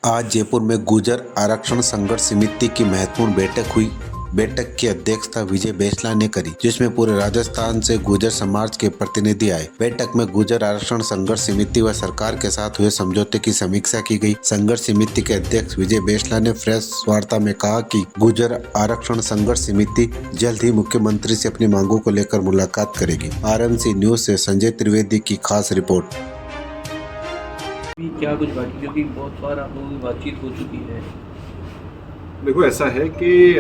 आज जयपुर में गुर्जर आरक्षण संघर्ष समिति की महत्वपूर्ण बैठक हुई। बैठक की अध्यक्षता विजय बैसला ने करी, जिसमें पूरे राजस्थान से गुर्जर समाज के प्रतिनिधि आए। बैठक में गुर्जर आरक्षण संघर्ष समिति व सरकार के साथ हुए समझौते की समीक्षा की गई। संघर्ष समिति के अध्यक्ष विजय बैसला ने प्रेस वार्ता में कहा कि गुर्जर आरक्षण संघर्ष समिति जल्द ही मुख्यमंत्री से अपनी मांगों को लेकर मुलाकात करेगी। RMC न्यूज से संजय त्रिवेदी की खास रिपोर्ट। क्या कुछ बाकी, क्योंकि बहुत बार आप लोगों की बातचीत हो चुकी है। देखो, ऐसा है कि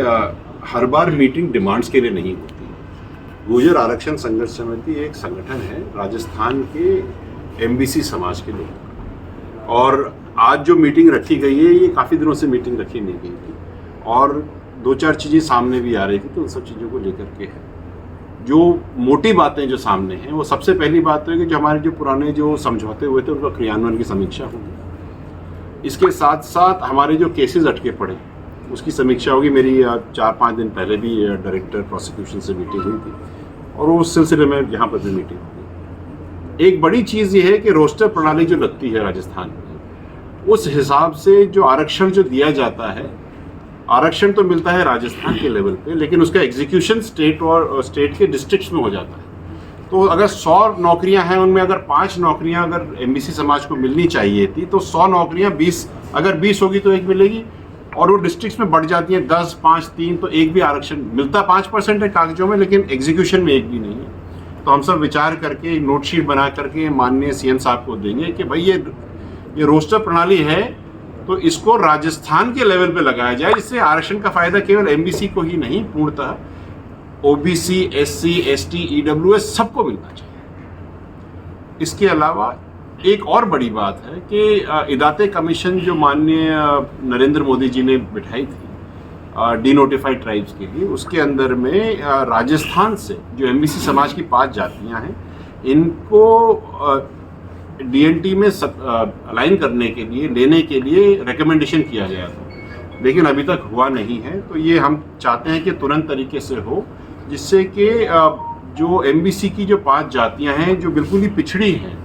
हर बार मीटिंग डिमांड्स के लिए नहीं होती। गुर्जर आरक्षण संघर्ष समिति एक संगठन है राजस्थान के MBC समाज के लोग, और आज जो मीटिंग रखी गई है ये काफ़ी दिनों से मीटिंग रखी नहीं गई थी और दो चार चीज़ें सामने भी आ रही थी, तो उन सब चीज़ों को लेकर के है। जो मोटी बातें जो सामने हैं, वो सबसे पहली बात है कि जो हमारे जो पुराने जो समझौते हुए थे उनका क्रियान्वयन की समीक्षा होगी। इसके साथ साथ हमारे जो केसेस अटके पड़े उसकी समीक्षा होगी। मेरी 4-5 दिन पहले भी डायरेक्टर प्रोसिक्यूशन से मीटिंग हुई थी और उस सिलसिले में यहाँ पर भी मीटिंग होगी। एक बड़ी चीज़ ये है कि रोस्टर प्रणाली जो लगती है राजस्थान में, उस हिसाब से जो आरक्षण जो दिया जाता है, आरक्षण तो मिलता है राजस्थान के लेवल पे, लेकिन उसका एग्जीक्यूशन स्टेट के डिस्ट्रिक्ट्स में हो जाता है। तो अगर 100 नौकरियां हैं, उनमें अगर 5 नौकरियां अगर MBC समाज को मिलनी चाहिए थी, तो 100 नौकरियां 20 होगी तो एक मिलेगी, और वो डिस्ट्रिक्ट्स में बढ़ जाती हैं 10, 5, 3, तो एक भी आरक्षण मिलता 5% है कागजों में, लेकिन एग्जीक्यूशन में एक भी नहीं है। तो हम सब विचार करके नोटशीट बना करके माननीय CM साहब को देंगे कि भाई ये रोस्टर प्रणाली है, तो इसको राजस्थान के लेवल पे लगाया जाए, जिससे आरक्षण का फायदा केवल MBC को ही नहीं, पूर्णतः OBC, SC, ST, EWS सबको मिलना चाहिए। इसके अलावा एक और बड़ी बात है कि इदाते कमीशन जो माननीय नरेंद्र मोदी जी ने बिठाई थी डिनोटिफाइड ट्राइब्स के लिए, उसके अंदर में राजस्थान से जो MBC समाज की 5 जातियां हैं, इनको DNT में अलाइन करने के लिए, लेने के लिए रिकमेंडेशन किया गया था, लेकिन अभी तक हुआ नहीं है। तो ये हम चाहते हैं कि तुरंत तरीके से हो, जिससे कि जो MBC की जो 5 जातियां हैं जो बिल्कुल ही पिछड़ी हैं,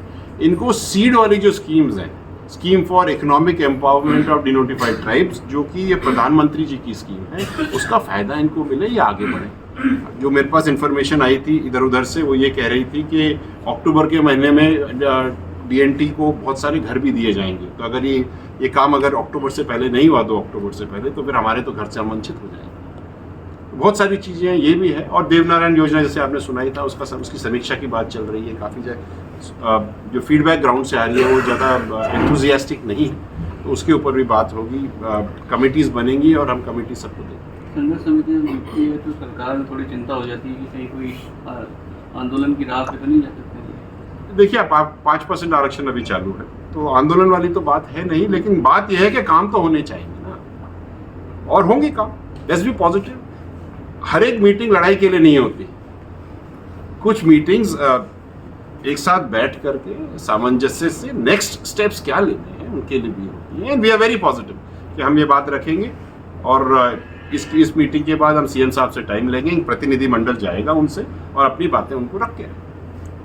इनको सीड वाली जो स्कीम्स हैं, scheme for economic empowerment of denotified tribes, जो कि ये प्रधानमंत्री जी की स्कीम है, उसका फ़ायदा इनको मिले, ये आगे बढ़े। जो मेरे पास इन्फॉर्मेशन आई थी इधर उधर से, वो ये कह रही थी कि अक्टूबर के महीने में DNT को बहुत सारे घर भी दिए जाएंगे। तो अगर ये काम अगर अक्टूबर से पहले नहीं हुआ, 2 अक्टूबर से पहले, तो फिर हमारे तो घर से हम वंचित हो जाएंगे। तो बहुत सारी चीज़ें ये भी है। और देवनारायण योजना जैसे आपने सुनाई था, उसकी समीक्षा की बात चल रही है। काफ़ी जो फीडबैक ग्राउंड से आ रही है वो ज़्यादा एंथुजियास्टिक नहीं है, तो उसके ऊपर भी बात होगी। कमिटीज़ बनेंगी और हम कमेटी सबको देंगे। संघर्ष समिति में मिलती है तो सरकार में थोड़ी चिंता हो जाती है कि कहीं कोई आंदोलन की राह पे तो नहीं जा सकते। देखिए, आप 5% आरक्षण अभी चालू है, तो आंदोलन वाली तो बात है नहीं, लेकिन बात यह है कि काम तो होने चाहिए ना, और होंगे काम। Let's be positive. हर एक मीटिंग लड़ाई के लिए नहीं होती। कुछ मीटिंग्स एक साथ बैठ करके सामंजस्य से नेक्स्ट स्टेप्स क्या लेने हैं उनके लिए भी होती है। And we are very positive कि हम ये बात रखेंगे, और इस मीटिंग के बाद हम CM साहब से टाइम लेंगे, प्रतिनिधि मंडल जाएगा उनसे और अपनी बातें उनको रख के